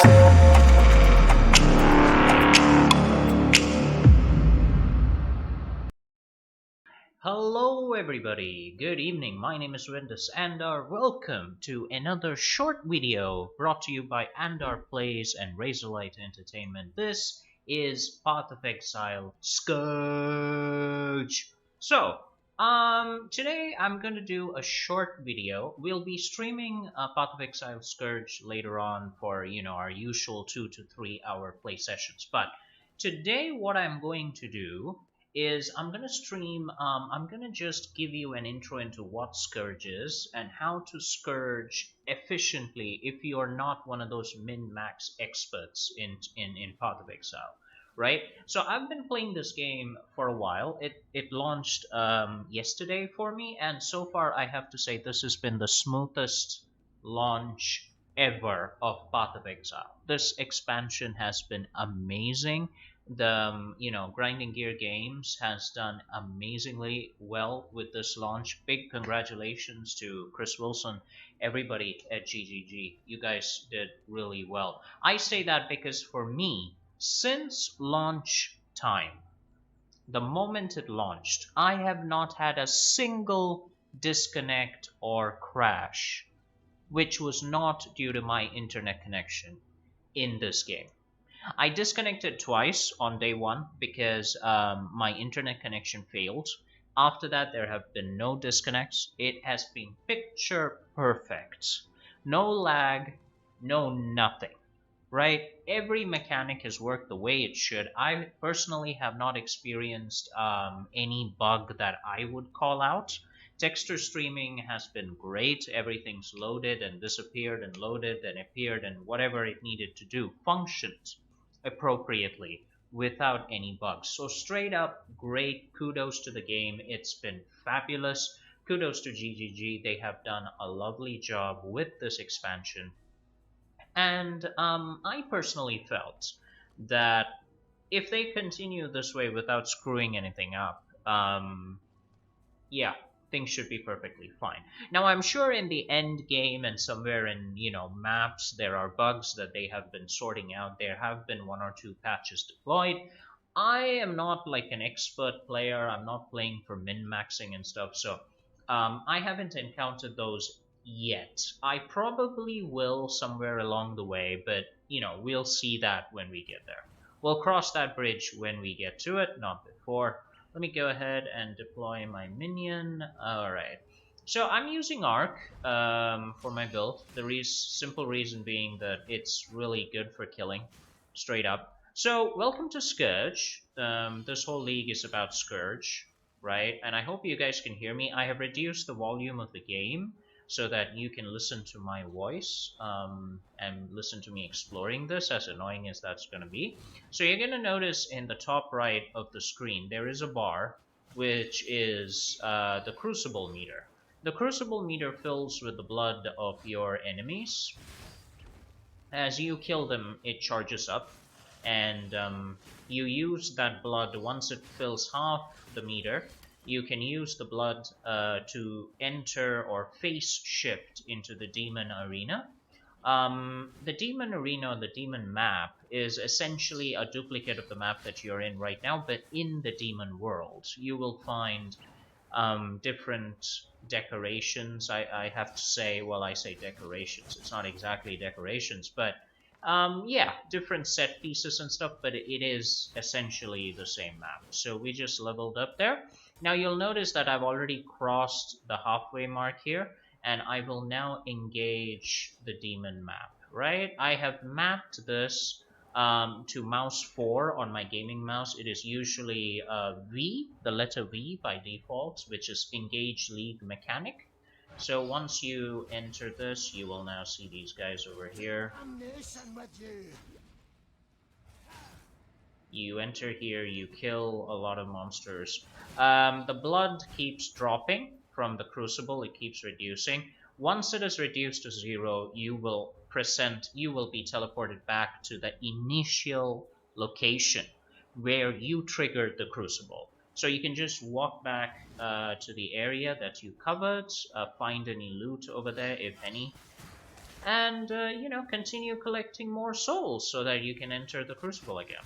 Hello everybody, good evening, my name is Windus Andar. Welcome to another short video brought to you by Andar Plays and Razorlight Entertainment. This is Path of Exile Scourge. Today I'm going to do a short video. We'll be streaming Path of Exile Scourge later on for, our usual 2 to 3 hour play sessions. But today what I'm going to do is I'm going to stream, I'm going to just give you an intro into what Scourge is and how to Scourge efficiently if you're not one of those min-max experts in Path of Exile, right? So I've been playing this game for a while. It launched yesterday for me, and so far I have to say this has been the smoothest launch ever of Path of Exile. This expansion has been amazing. The Grinding Gear Games has done amazingly well with this launch. Big congratulations to Chris Wilson, everybody at GGG. You guys did really well. I say that because for me, since launch time, the moment it launched, I have not had a single disconnect or crash which was not due to my internet connection in this game. I disconnected twice on day one because my internet connection failed. After that, there have been no disconnects. It has been picture perfect. No lag, no nothing, right? Every mechanic has worked the way it should. I personally have not experienced any bug that I would call out. Texture streaming has been great. Everything's loaded and disappeared and loaded and appeared, and whatever it needed to do functioned appropriately without any bugs. So straight up great. Kudos to the game. It's been fabulous. Kudos to GGG. They have done a lovely job with this expansion. And I personally felt that if they continue this way without screwing anything up, yeah, things should be perfectly fine. Now, I'm sure in the end game and somewhere in, maps, there are bugs that they have been sorting out. There have been 1 or 2 patches deployed. I am not like an expert player. I'm not playing for min-maxing and stuff, so I haven't encountered those yet. I probably will somewhere along the way, but, we'll see that when we get there. We'll cross that bridge when we get to it, not before. Let me go ahead and deploy my minion. Alright, so I'm using Arc for my build. The simple reason being that it's really good for killing, straight up. So, welcome to Scourge. This whole league is about Scourge, right? And I hope you guys can hear me. I have reduced the volume of the game so that you can listen to my voice and listen to me exploring this, as annoying as that's going to be. So you're going to notice in the top right of the screen there is a bar which is the Crucible Meter. The Crucible Meter fills with the blood of your enemies. As you kill them, it charges up, and you use that blood. Once it fills half the meter, you can use the blood to enter or phase shift into the demon arena. The demon arena, the demon map, is essentially a duplicate of the map that you're in right now, but in the demon world. You will find different decorations. I have to say, well, I say decorations. It's not exactly decorations, but yeah, different set pieces and stuff, but it is essentially the same map. So we just leveled up there. Now you'll notice that I've already crossed the halfway mark here, and I will now engage the demon map, right? I have mapped this to mouse 4 on my gaming mouse. It is usually V, the letter V by default, which is engage league mechanic. So once you enter this, you will now see these guys over here. You enter here, you kill a lot of monsters. The blood keeps dropping from the Crucible, it keeps reducing. Once it is reduced to 0, you will be teleported back to the initial location where you triggered the Crucible. So you can just walk back to the area that you covered, find any loot over there, if any, and continue collecting more souls so that you can enter the Crucible again.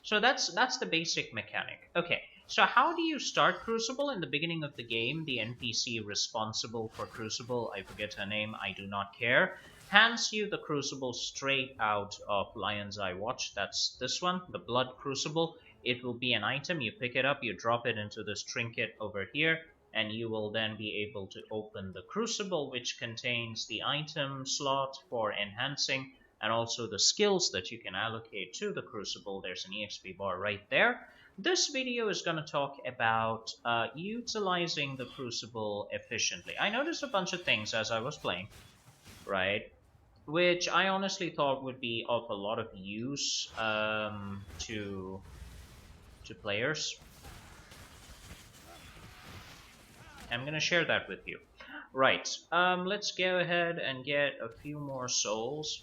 So that's the basic mechanic. Okay, so how do you start Crucible? In the beginning of the game, the NPC responsible for Crucible, I forget her name, I do not care, hands you the Crucible straight out of Lion's Eye Watch. That's this one, the Blood Crucible. It will be an item. You pick it up, you drop it into this trinket over here, and you will then be able to open the Crucible, which contains the item slot for enhancing and also the skills that you can allocate to the Crucible. There's an EXP bar right there. This video is going to talk about utilizing the Crucible efficiently. I noticed a bunch of things as I was playing, right, which I honestly thought would be of a lot of use to players. I'm going to share that with you. Right, let's go ahead and get a few more souls.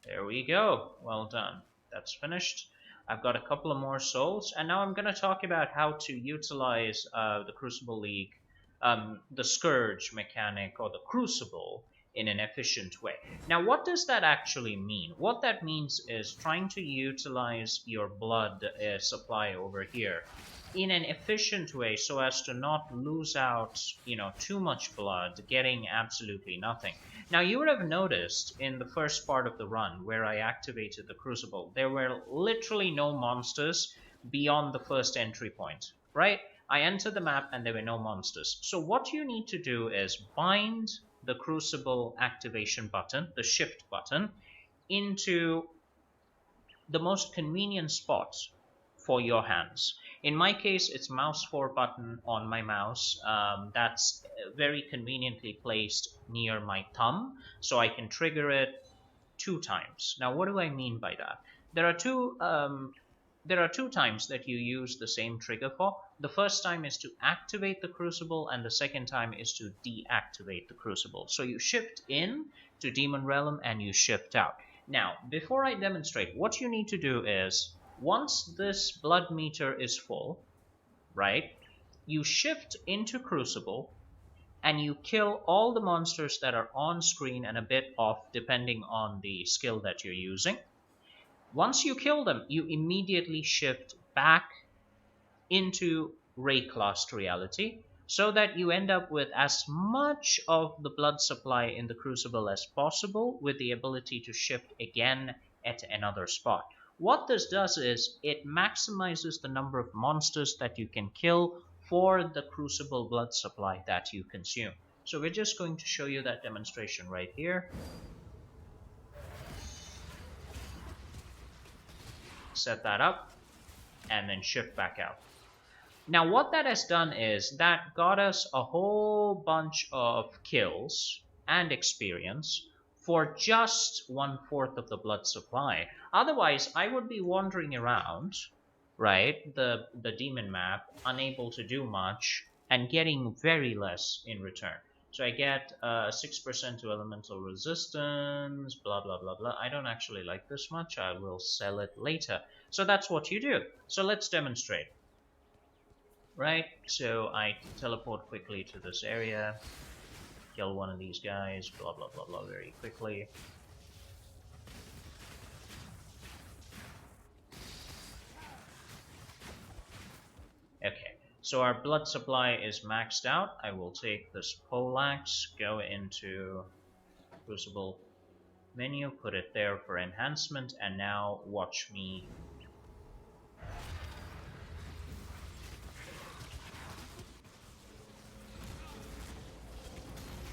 There we go. Well done. That's finished. I've got a couple of more souls, and now I'm going to talk about how to utilize the Crucible League, the Scourge mechanic, or the Crucible, in an efficient way. Now, what does that actually mean? What that means is trying to utilize your blood supply over here in an efficient way so as to not lose out, too much blood, getting absolutely nothing. Now, you would have noticed in the first part of the run where I activated the Crucible, there were literally no monsters beyond the first entry point, right? I entered the map and there were no monsters. So what you need to do is bind the Crucible activation button, the shift button, into the most convenient spot for your hands. In my case, it's mouse 4 button on my mouse. That's very conveniently placed near my thumb, so I can trigger it 2 times. Now, what do I mean by that? There are two times that you use the same trigger for. The first time is to activate the Crucible, and the second time is to deactivate the Crucible. So you shift in to Demon Realm and you shift out. Now, before I demonstrate, what you need to do is, once this blood meter is full, right, you shift into Crucible and you kill all the monsters that are on screen and a bit off depending on the skill that you're using. Once you kill them, you immediately shift back into Rayclast reality so that you end up with as much of the blood supply in the Crucible as possible, with the ability to shift again at another spot. What this does is it maximizes the number of monsters that you can kill for the Crucible blood supply that you consume. So we're just going to show you that demonstration right here. Set that up and then shift back out. Now what that has done is that got us a whole bunch of kills and experience for just 1/4 of the blood supply. Otherwise, I would be wandering around, right, the demon map, unable to do much and getting very less in return. So I get 6% to elemental resistance, blah, blah, blah, blah. I don't actually like this much. I will sell it later. So that's what you do. So let's demonstrate. Right, so I teleport quickly to this area, kill one of these guys, blah, blah, blah, blah, very quickly. Okay, so our blood supply is maxed out. I will take this poleaxe, go into Crucible menu, put it there for enhancement, and now watch me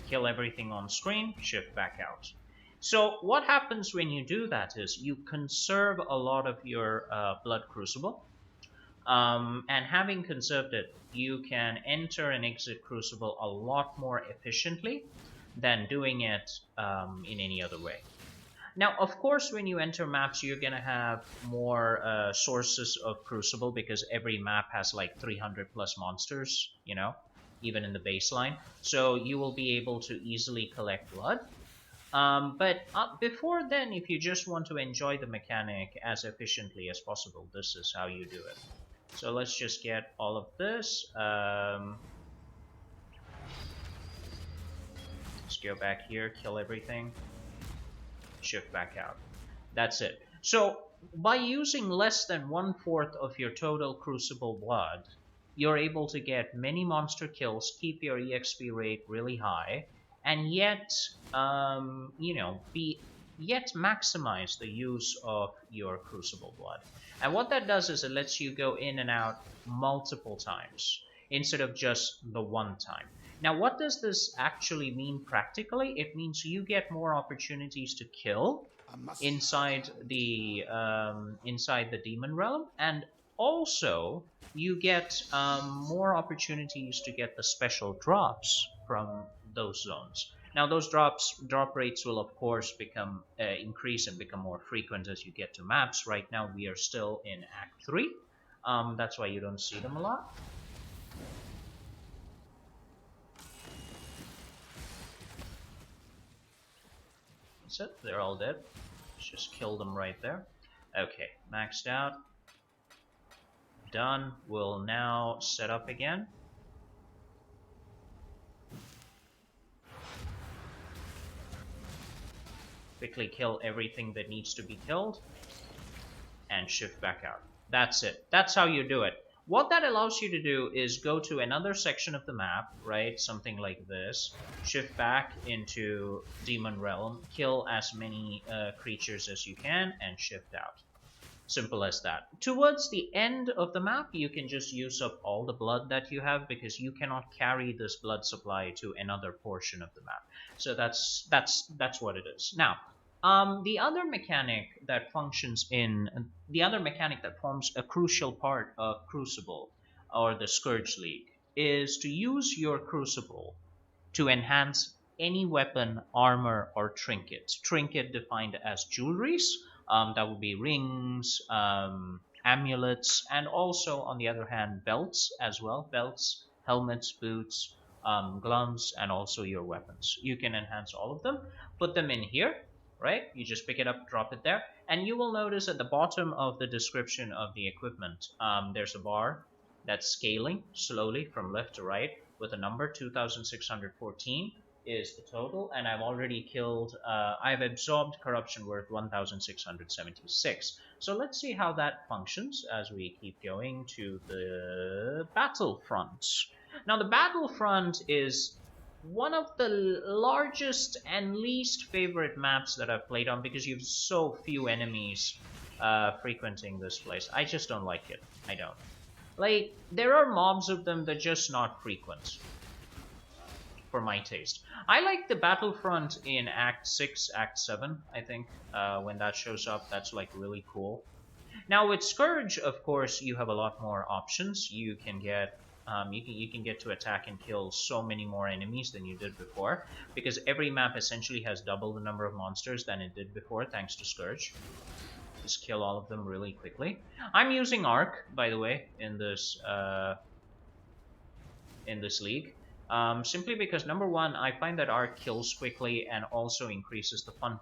kill everything on screen, shift back out. So what happens when you do that is you conserve a lot of your blood Crucible, and having conserved it, you can enter and exit Crucible a lot more efficiently than doing it in any other way. Now, of course, when you enter maps, you're going to have more sources of Crucible, because every map has like 300 plus monsters, even in the baseline. So you will be able to easily collect blood. But before then, if you just want to enjoy the mechanic as efficiently as possible, this is how you do it. So let's just get all of this. Let's go back here, kill everything, shift back out. That's it. So by using less than 1/4 of your total Crucible blood, you're able to get many monster kills, keep your EXP rate really high, and yet, yet maximize the use of your Crucible blood. And what that does is it lets you go in and out multiple times instead of just the one time. Now, what does this actually mean practically? It means you get more opportunities to kill inside the demon realm, and also you get more opportunities to get the special drops from those zones. Now, those drop rates will of course become increase and become more frequent as you get to maps. Right now, we are still in Act 3. That's why you don't see them a lot. That's it. They're all dead. Let's just kill them right there. Okay, maxed out. Done. We'll now set up again. Quickly kill everything that needs to be killed. And shift back out. That's it. That's how you do it. What that allows you to do is go to another section of the map, right? Something like this. Shift back into Demon Realm. Kill as many creatures as you can and shift out. Simple as that. Towards the end of the map, you can just use up all the blood that you have because you cannot carry this blood supply to another portion of the map. So that's what it is. Now, the other mechanic that forms a crucial part of Crucible or the Scourge League is to use your Crucible to enhance any weapon, armor, or trinket. Trinket defined as jewelries. That would be rings, amulets, and also, on the other hand, belts as well. Belts, helmets, boots, gloves, and also your weapons. You can enhance all of them. Put them in here. Right? You just pick it up, drop it there, and you will notice at the bottom of the description of the equipment, there's a bar that's scaling slowly from left to right with a number 2614 is the total, and I've already killed, I've absorbed corruption worth 1676. So let's see how that functions as we keep going to the battlefront. Now the battlefront is one of the largest and least favorite maps that I've played on because you have so few enemies frequenting this place. I just don't like it. I don't. Like, there are mobs of them that are just not frequent for my taste. I like the battlefront in Act 6, Act 7, I think. When that shows up, that's like really cool. Now with Scourge, of course, you have a lot more options. You can get you can get to attack and kill so many more enemies than you did before, because every map essentially has double the number of monsters than it did before, thanks to Scourge. Just kill all of them really quickly. I'm using Arc, by the way, in this league, simply because, number one, I find that Arc kills quickly and also increases the fun.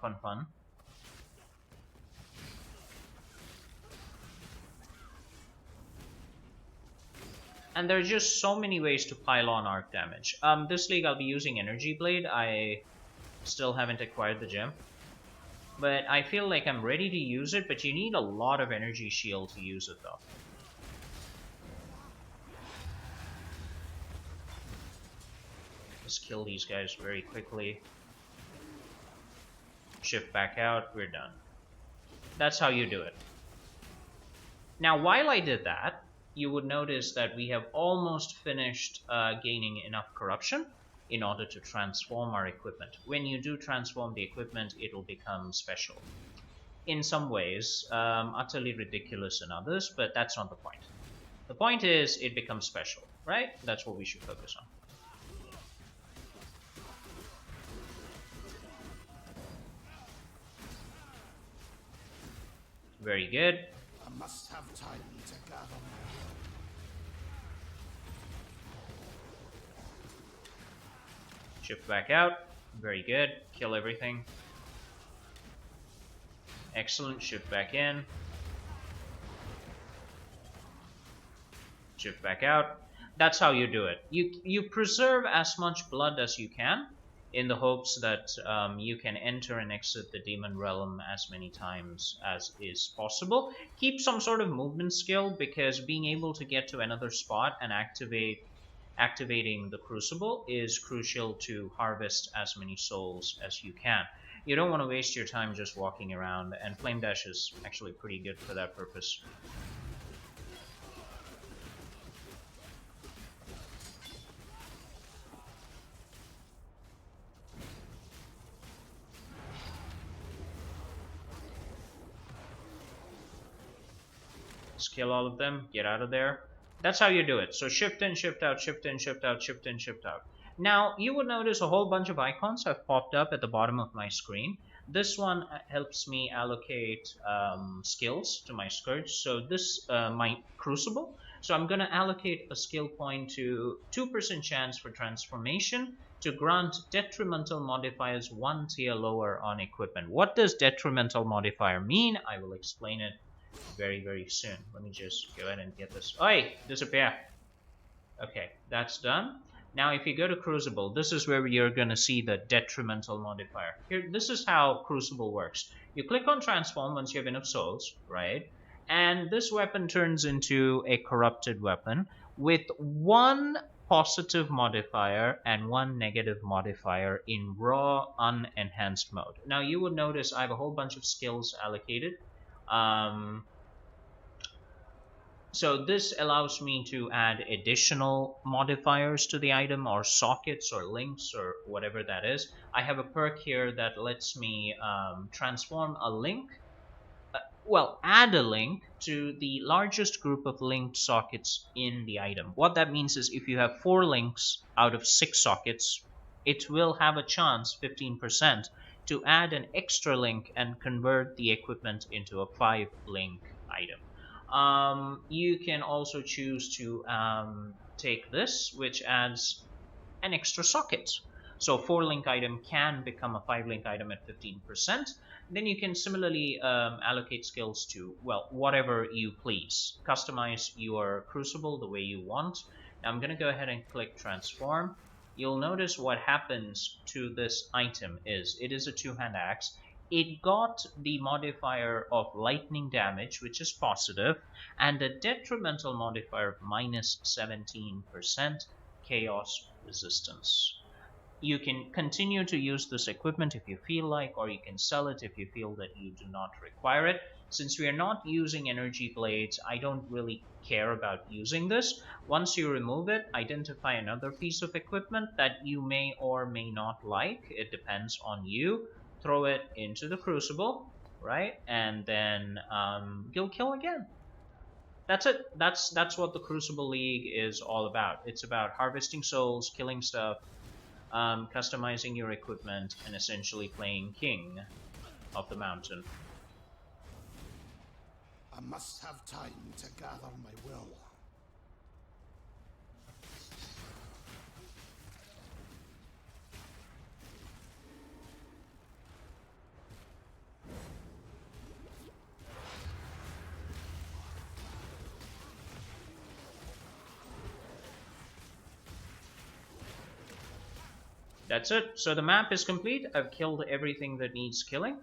And there are just so many ways to pile on arc damage. This league I'll be using Energy Blade. I still haven't acquired the gem. But I feel like I'm ready to use it, but you need a lot of energy shield to use it though. Let's kill these guys very quickly. Shift back out, we're done. That's how you do it. Now while I did that, you would notice that we have almost finished gaining enough corruption in order to transform our equipment. When you do transform the equipment, it will become special. In some ways, utterly ridiculous in others, but that's not the point. The point is, it becomes special, right? That's what we should focus on. Very good. I must have time to gather. Shift back out. Very good. Kill everything. Excellent. Shift back in. shift back out. That's how you do it. You preserve as much blood as you can in the hopes that you can enter and exit the demon realm as many times as is possible. Keep some sort of movement skill, because being able to get to another spot and activating the crucible is crucial to harvest as many souls as you can. You don't want to waste your time just walking around, and flame dash is actually pretty good for that purpose. Just kill all of them, get out of there. That's how you do it. So shift in, shift out, shift in, shift out, shift in, shift out. Now, you will notice a whole bunch of icons have popped up at the bottom of my screen. This one helps me allocate skills to my Scourge. So this, my Crucible. So I'm going to allocate a skill point to 2% chance for transformation to grant detrimental modifiers 1 tier lower on equipment. What does detrimental modifier mean? I will explain it very soon. Let me just go ahead and get this. Oi! Disappear! Okay, that's done. Now if you go to Crucible, this is where you're going to see the detrimental modifier. Here, this is how Crucible works. You click on transform once you have enough souls, right? And this weapon turns into a corrupted weapon with 1 positive modifier and 1 negative modifier in raw unenhanced mode. Now you would notice I have a whole bunch of skills allocated. So this allows me to add additional modifiers to the item, or sockets or links or whatever that is. I have a perk here that lets me transform a link, add a link to the largest group of linked sockets in the item. What that means is if you have 4 links out of 6 sockets, it will have a chance, 15%, to add an extra link and convert the equipment into a 5 link item. You can also choose to take this, which adds an extra socket. So 4 link item can become a 5 link item at 15%. Then you can similarly allocate skills to, well, whatever you please. Customize your Crucible the way you want. Now I'm going to go ahead and click transform. You'll notice what happens to this item is it is a 2-hand axe. It got the modifier of lightning damage, which is positive, and a detrimental modifier of minus 17% chaos resistance. You can continue to use this equipment if you feel like, or you can sell it if you feel that you do not require it. Since we are not using energy blades, I don't really care about using this. Once you remove it, identify another piece of equipment that you may or may not like. It depends on you. Throw it into the Crucible, right? And then you'll kill again. That's it. That's what the Crucible League is all about. It's about harvesting souls, killing stuff, customizing your equipment, and essentially playing king of the mountain. I must have time to gather my will. That's it. So the map is complete. I've killed everything that needs killing.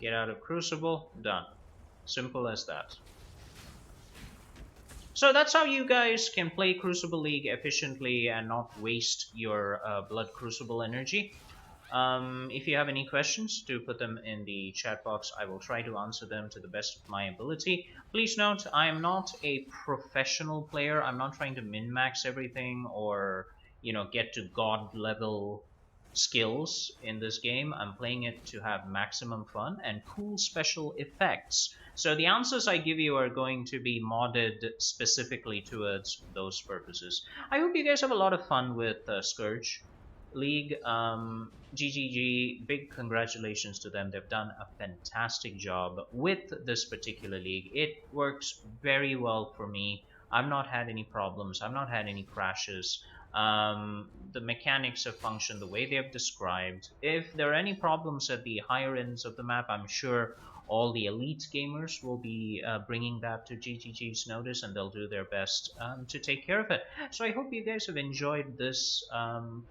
Get out of Crucible, done. Simple as that. So that's how you guys can play Crucible League efficiently and not waste your Blood Crucible energy. If you have any questions, do put them in the chat box. I will try to answer them to the best of my ability. Please note, I am not a professional player. I'm not trying to min-max everything or, get to God level skills in this game. I'm playing it to have maximum fun and cool special effects. So the answers I give you are going to be modded specifically towards those purposes. I hope you guys have a lot of fun with Scourge League. GGG, big congratulations to them. They've done a fantastic job with this particular league. It works very well for me. I've not had any problems. I've not had any crashes. The mechanics have functioned the way they have described. If there are any problems at the higher ends of the map, I'm sure all the elite gamers will be bringing that to GGG's notice, and they'll do their best to take care of it. So I hope you guys have enjoyed this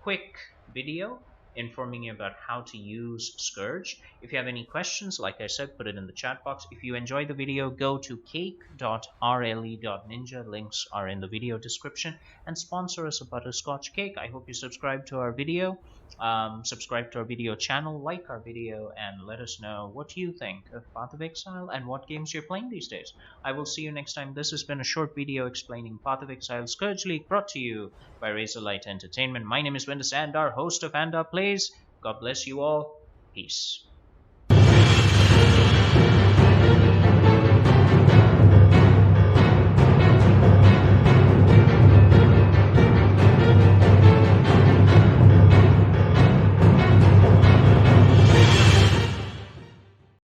quick video informing you about how to use Scourge. If you have any questions, like I said, put it in the chat box. If you enjoyed the video, go to cake.rle.ninja. Links are in the video description. And sponsor us a butterscotch cake. I hope you subscribe to our video, subscribe to our video channel, like our video, and let us know what you think of Path of Exile and what games you're playing these days. I will see you next time. This has been a short video explaining Path of Exile Scourge League, brought to you by Razorlight Entertainment. My name is Windus Andar, host of Andar Plays. God bless you all. Peace.